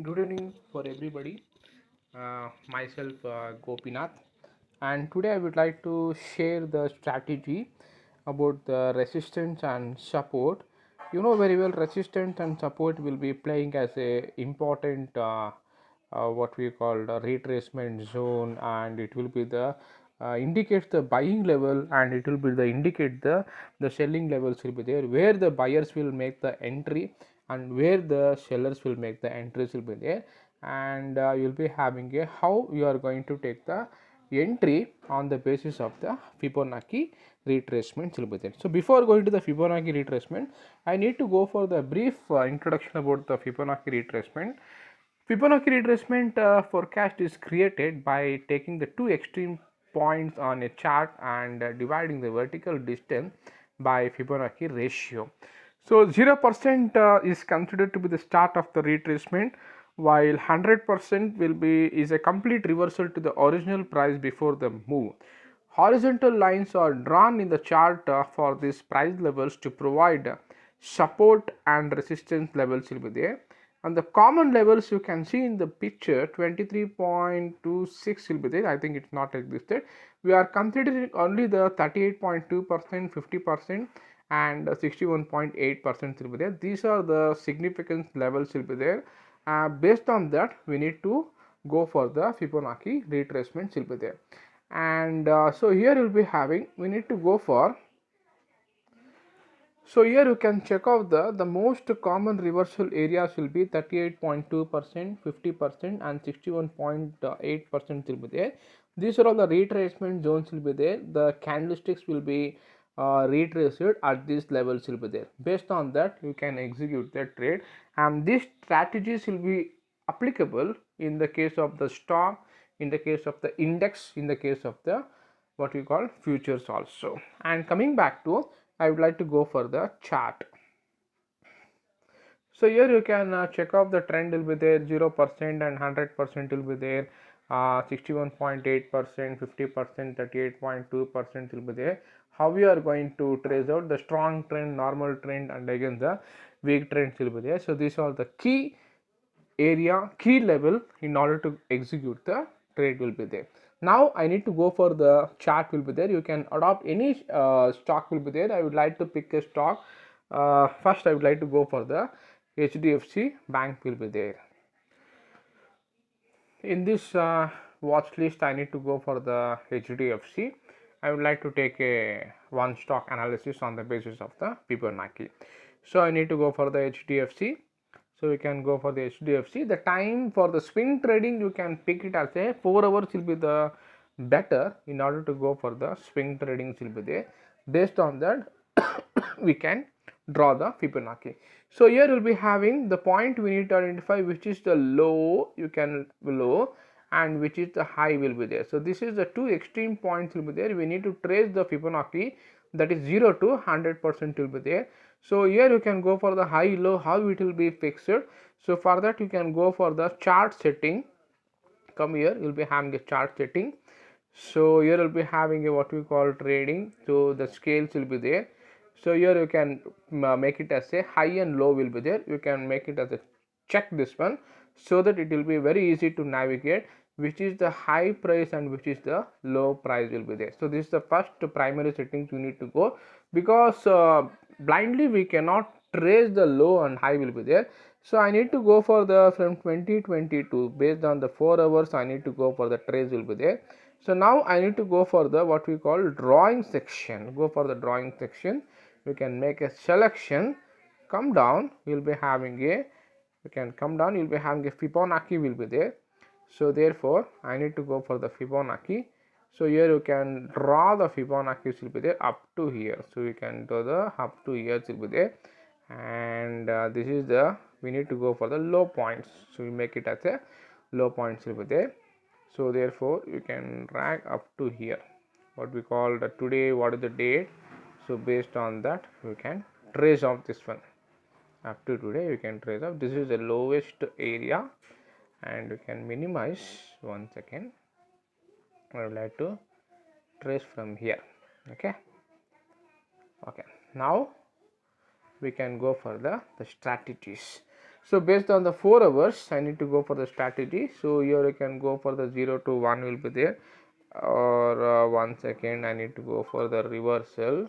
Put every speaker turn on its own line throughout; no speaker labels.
Good evening for everybody. Myself Gopinath, and today I would like to share the strategy about the resistance and support. You know very well, resistance and support will be playing as a important what we call the retracement zone, and it will be the indicates the buying level, and it will be the indicate the selling levels will be there where the buyers will make the entry and where the sellers will make the entries will be there, and you'll be having a how you are going to take the entry on the basis of the Fibonacci retracement will be there. So before going to the Fibonacci retracement, I need to go for the brief introduction about the Fibonacci retracement. Fibonacci retracement forecast is created by taking the two extreme points on a chart and dividing the vertical distance by Fibonacci ratio. So 0% is considered to be the start of the retracement, while 100% will be is a complete reversal to the original price before the move. Horizontal lines are drawn in the chart for these price levels to provide support and resistance levels will be there, and the common levels you can see in the picture 23.26 will be there. I think it's not existed. We are considering only the 38.2%, 50% and 61.8% will be there. These are the significant levels will be there. Based on that, we need to go for the Fibonacci retracement will be there, and so here you'll be having we need to go for. So here you can check out the most common reversal areas will be 38.2%, 50% and 61.8% will be there. These are all the retracement zones will be there. The candlesticks will be retraced at these levels will be there. Based on that, you can execute the trade, and these strategies will be applicable in the case of the stock, in the case of the index, in the case of the what we call futures also. And coming back to, I would like to go for the chart. So here you can check out the trend will be there, 0% and 100% will be there, 61.8%, 50%, 38.2% will be there. How we are going to trace out the strong trend, normal trend, and again the weak trends will be there. So these are the key area, key level in order to execute the trade will be there. Now I need to go for the chart will be there. You can adopt any stock will be there. I would like to pick a stock. First I would like to go for the HDFC Bank will be there. In this watch list, I need to go for the HDFC. I would like to take a one stock analysis on the basis of the Fibonacci. So I need to go for the HDFC. So we can go for the HDFC. The time for the swing trading, you can pick it as a 4 hours will be the better in order to go for the swing trading will be there. Based on that, we can draw the Fibonacci. So here we'll be having the point we need to identify which is the low, you can low, and which is the high will be there. So this is the two extreme points will be there. We need to trace the Fibonacci, that is 0 to 100% will be there. So here you can go for the high low, how it will be fixed. So for that you can go for the chart setting. Come here, you'll be having a chart setting. So here you'll be having a what we call trading. So the scales will be there. So here you can make it as a high and low will be there. You can make it as a check this one, so that it will be very easy to navigate which is the high price and which is the low price will be there. So this is the first primary settings you need to go, because blindly we cannot trace the low and high will be there. So I need to go for the from 2022 based on the 4 hours. I need to go for the trace will be there. So now I need to go for the what we call drawing section. Go for the drawing section. We can make a selection, come down, you'll be having a, you can come down, you'll be having a Fibonacci will be there. So therefore I need to go for the Fibonacci. So here you can draw the Fibonacci will be there up to here. So you can do the up to here will be there, and this is the, we need to go for the low points. So we make it as a low points will be there. So therefore you can drag up to here, what we call the today, what is the date. So based on that you can trace off this one up to today. You can trace off, this is the lowest area, and you can minimize. One second, I would like to trace from here. Okay, now we can go for the strategies. So based on the 4 hours, I need to go for the strategy. So here you can go for the 0 to 1 will be there, or 1 second I need to go for the reversal.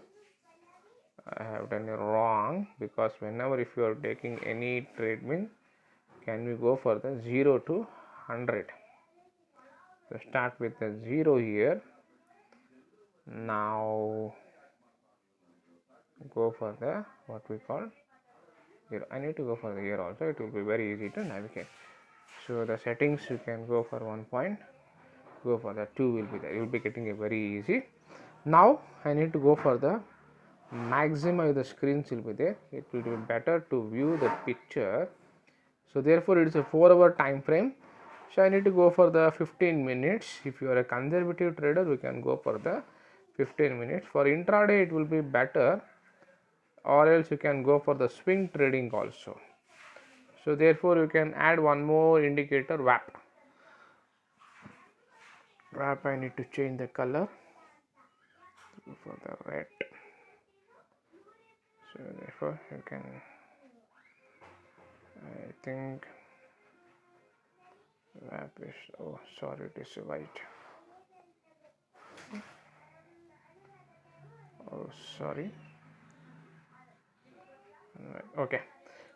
I have done it wrong, because whenever if you are taking any trade mean, can we go for the 0 to 100. So start with the 0 here. Now go for the what we call here. I need to go for the here also. It will be very easy to navigate. So the settings you can go for 1 point, go for the 2 will be there. You will be getting a very easy. Now I need to go for the maximize the screens will be there. It will be better to view the picture. So therefore it is a 4-hour time frame. So I need to go for the 15 minutes. If you are a conservative trader, we can go for the 15 minutes. For intraday it will be better, or else you can go for the swing trading also. So therefore you can add one more indicator, WAP. WAP I need to change the color for the red. So therefore you can, I think WAP is, oh sorry, it is white. Oh sorry. Okay,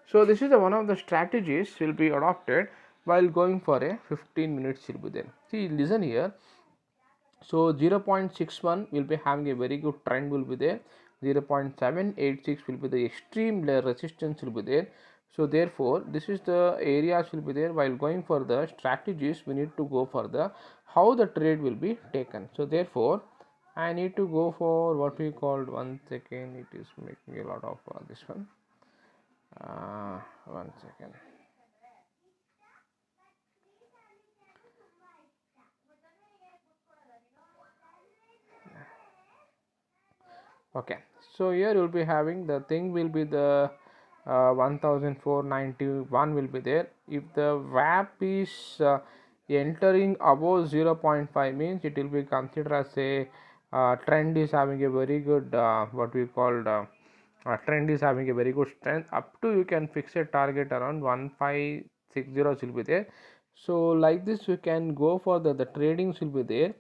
so this is one of the strategies will be adopted while going for a 15 minutes will be there. See, listen here. So 0.61 will be having a very good trend will be there. 0.786 will be the extreme resistance will be there. So therefore this is the areas will be there. While going for the strategies, we need to go for the how the trade will be taken. So therefore I need to go for what we called, 1 second, it is making a lot of this one. 1 second. Okay, so here you will be having the thing will be the 1491 will be there. If the WAP is entering above 0.5 means it will be considered as a trend is having a very good what we called trend is having a very good strength. Up to you can fix a target around 1560 will be there. So like this you can go for the tradings will be there.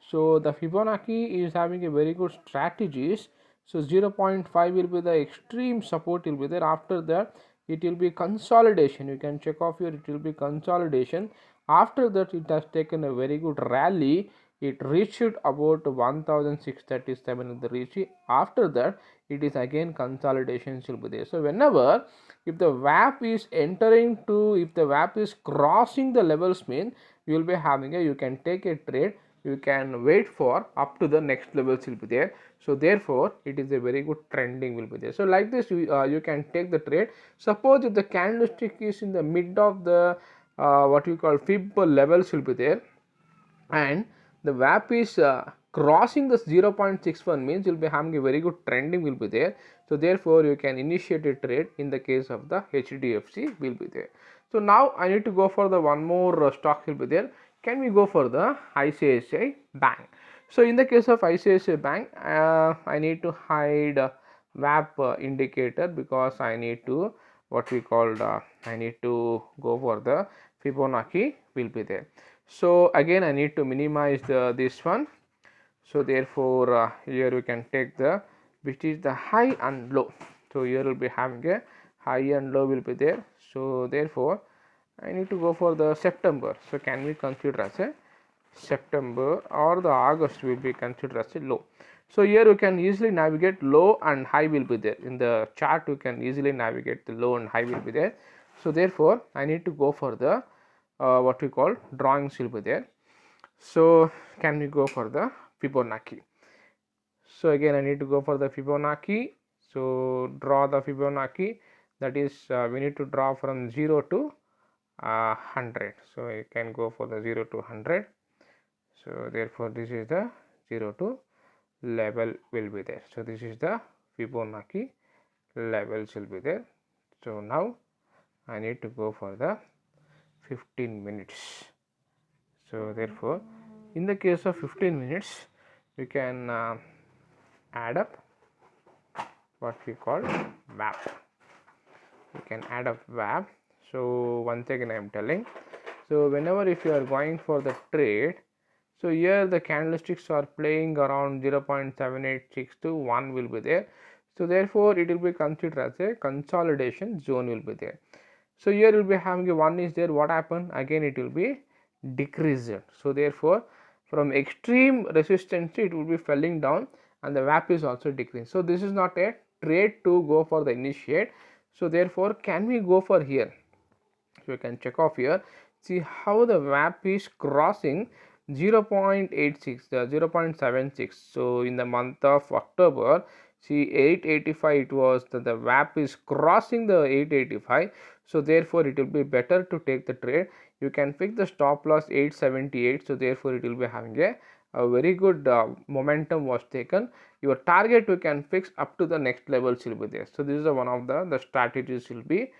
So the Fibonacci is having a very good strategies. So 0.5 will be the extreme support will be there. After that it will be consolidation. You can check off here, it will be consolidation. After that it has taken a very good rally. It reached about 1637 in the reach. After that it is again consolidation will be there. So whenever if the WAP is entering to, if the WAP is crossing the levels mean, you will be having a, you can take a trade, you can wait for up to the next levels will be there. So therefore it is a very good trending will be there. So like this you can take the trade. Suppose if the candlestick is in the mid of the what you call fib levels will be there, and the WAP is crossing the 0.61 means you will be having a very good trending will be there. So therefore you can initiate a trade in the case of the HDFC will be there. So now I need to go for the one more stock will be there. Can we go for the ICICI Bank? So in the case of ICICI Bank, I need to hide WAP indicator, because I need to what we called I need to go for the Fibonacci will be there. So again I need to minimize this one. So therefore here we can take the which is the high and low. So here will be having a high and low will be there. So therefore I need to go for the September. So can we consider as a September, or the August will be considered as a low. So here you can easily navigate low and high will be there. In the chart you can easily navigate the low and high will be there. So therefore I need to go for the what we call drawings will be there. So can we go for the Fibonacci? So again I need to go for the Fibonacci. So draw the Fibonacci, that is we need to draw from 0 to 100. So you can go for the 0 to 100. So therefore this is the 0 to level will be there. So this is the Fibonacci levels will be there. So now I need to go for the 15 minutes. So therefore in the case of 15 minutes you can add up what we call WAP. You can add up WAP. So once again I am telling, so whenever if you are going for the trade, so here the candlesticks are playing around 0.786 to 1 will be there. So therefore it will be considered as a consolidation zone will be there. So here will be having a 1 is there, what happened, again it will be decreased. So therefore from extreme resistance it will be falling down and the VWAP is also decreased. So this is not a trade to go for the initiate. So therefore can we go for here? So you can check off here, see how the VWAP is crossing 0.86, 0.76. So in the month of October, see 885 it was, the VWAP is crossing the 885. So therefore it will be better to take the trade. You can fix the stop loss 878. So therefore it will be having a very good momentum was taken. Your target you can fix up to the next levels will be there. So this is one of the strategies will be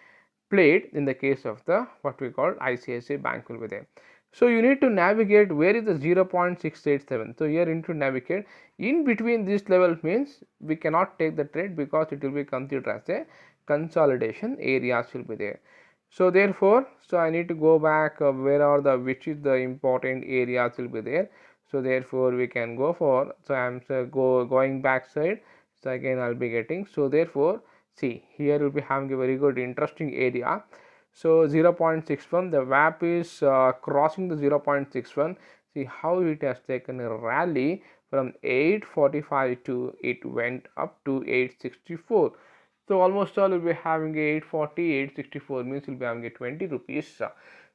played in the case of the what we call ICICI Bank will be there. So you need to navigate where is the 0.687. So here you need to navigate in between this level, means we cannot take the trade because it will be considered as a consolidation areas will be there. So therefore, so I need to go back where are the, which is the important areas will be there. So therefore we can go for, so I am going back side. So again I'll be getting, so therefore see here will be having a very good interesting area. So 0.61, the VWAP is crossing the 0.61. See how it has taken a rally from 845 to it went up to 864. So almost all will be having a 840, 864 means you'll be having a 20 rupees.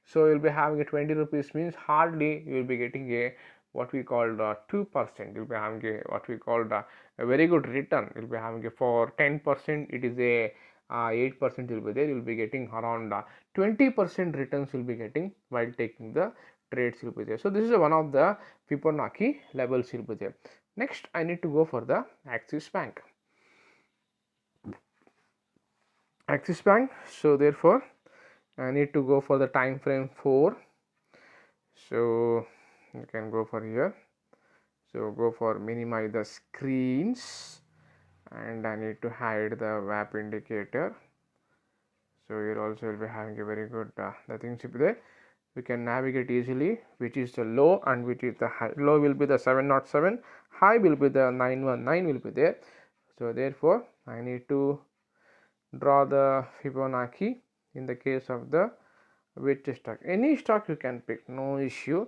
So you'll be having a 20 rupees means hardly you will be getting a what we call 2%. You'll be having a what we call a very good return. You'll be having a, for 10% it is a 8% will be there. You'll be getting around 20% returns will be getting while taking the trades will be there. So this is one of the Fibonacci levels will be there. Next I need to go for the Axis Bank. Axis Bank. So therefore I need to go for the time frame 4. So you can go for here. So go for minimize the screens, and I need to hide the VWAP indicator. So here also will be having a very good the things will be there. We can navigate easily which is the low and which is the high. Low will be the 707, high will be the 919 will be there. So therefore I need to draw the Fibonacci in the case of the which stock. Any stock you can pick, no issue,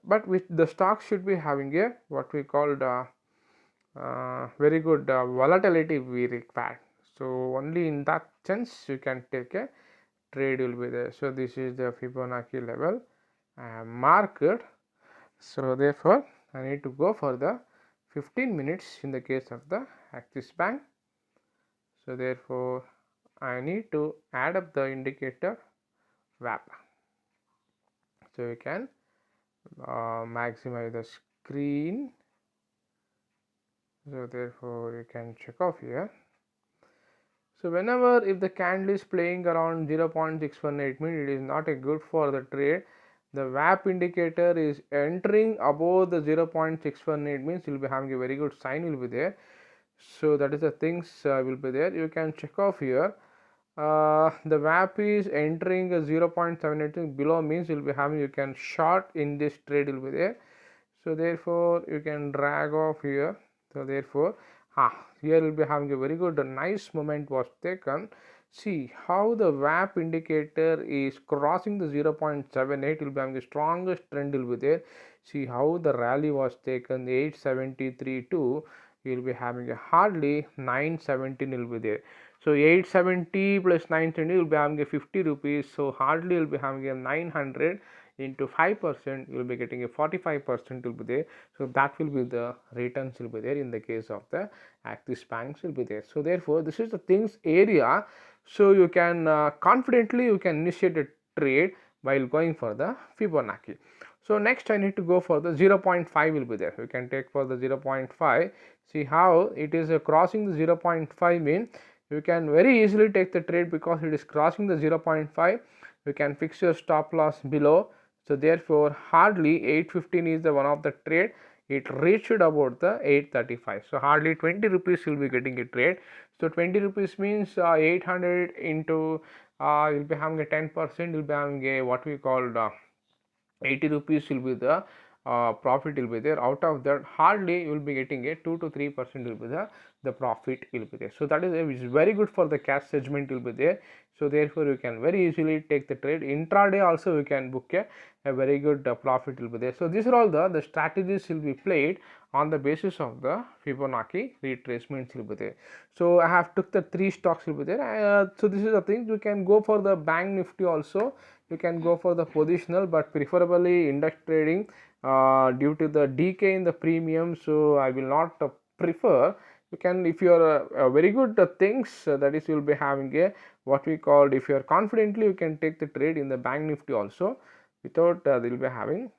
but with the stock should be having a what we call the very good volatility we require. So only in that sense you can take a trade will be there. So this is the Fibonacci level market. So therefore I need to go for the 15 minutes in the case of the Axis Bank. So therefore I need to add up the indicator VWAP. So you can maximize the screen. So therefore you can check off here. So whenever if the candle is playing around 0.618 means it is not a good for the trade. The VWAP indicator is entering above the 0.618 means you will be having a very good sign will be there. So that is the things will be there. You can check off here. The VWAP is entering a 0.78 below means you will be having, you can short in this trade will be there. So therefore you can drag off here. So therefore here will be having a very good nice moment was taken. See how the VWAP indicator is crossing the 0.78 will be having the strongest trend will be there. See how the rally was taken 873 to you will be having a hardly 917 will be there. So 870 plus 920 will be having a 50 rupees. So hardly will be having a 900 into 5%, you will be getting a 45% will be there. So that will be the returns will be there in the case of the Axis Banks will be there. So therefore this is the things area. So you can confidently you can initiate a trade while going for the Fibonacci. So next I need to go for the 0.5 will be there. You can take for the 0.5. See how it is crossing the 0.5 mean you can very easily take the trade because it is crossing the 0.5. You can fix your stop loss below. So therefore hardly 815 is the one of the trade. It reached about the 835. So hardly 20 rupees you will be getting a trade. So 20 rupees means 800 into you'll be having a 10%, you'll be having a what we called 80 rupees will be the profit will be there. Out of that, hardly you will be getting a 2 to 3% will be the profit will be there. So that is very good for the cash segment will be there. So therefore you can very easily take the trade. Intraday also you can book a very good profit will be there. So these are all the strategies will be played on the basis of the Fibonacci retracements will be there. So I have took the 3 stocks will be there. So this is the thing, you can go for the bank Nifty also, you can go for the positional, but preferably index trading due to the decay in the premium. So I will not prefer. You can, if you are very good things, that is, you will be having a what we called, if you are confidently, you can take the trade in the bank Nifty also without they will be having.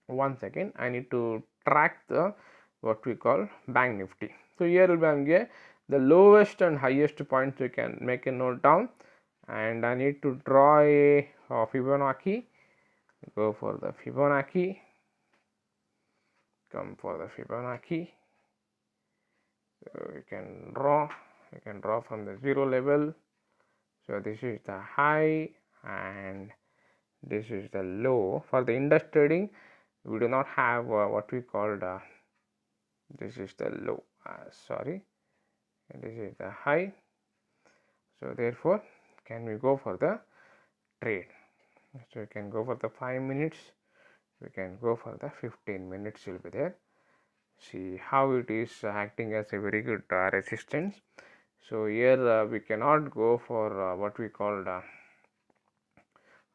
One second, I need to track the what we call bank Nifty. So here will be having the lowest and highest points. You can make a note down, and I need to draw a Fibonacci. Go for the Fibonacci, come for the Fibonacci. So you can draw from the 0 level. So this is the high and this is the low. For the index trading, we do not have what we called this is the low, sorry, and this is the high. So therefore, can we go for the trade? So you can go for the 5 minutes, we can go for the 15 minutes will be there. See how it is acting as a very good resistance. So here we cannot go for what we called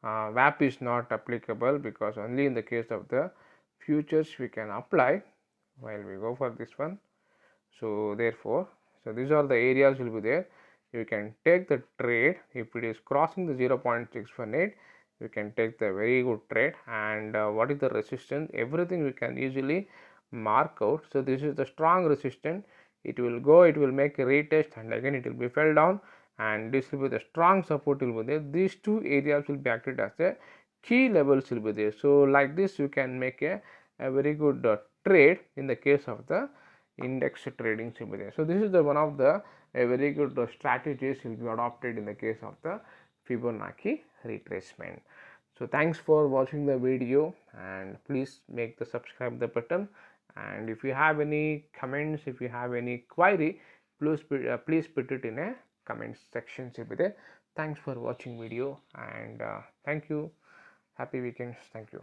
VAP is not applicable, because only in the case of the futures we can apply while we go for this one. So therefore, so these are the areas will be there. You can take the trade if it is crossing the 0.618. You can take the very good trade, and what is the resistance, everything we can easily mark out. So this is the strong resistance, it will go, it will make a retest, and again it will be fell down, and this will be the strong support will be there. These two areas will be acted as a key levels will be there. So like this you can make a very good trade in the case of the index trading will be there. So this is the one of the a very good strategies will be adopted in the case of the Fibonacci retracement. So thanks for watching the video, and please make the subscribe the button, and if you have any comments, if you have any query, please put it in a comment section will be there. Thanks for watching video, and thank you. Happy weekends. Thank you.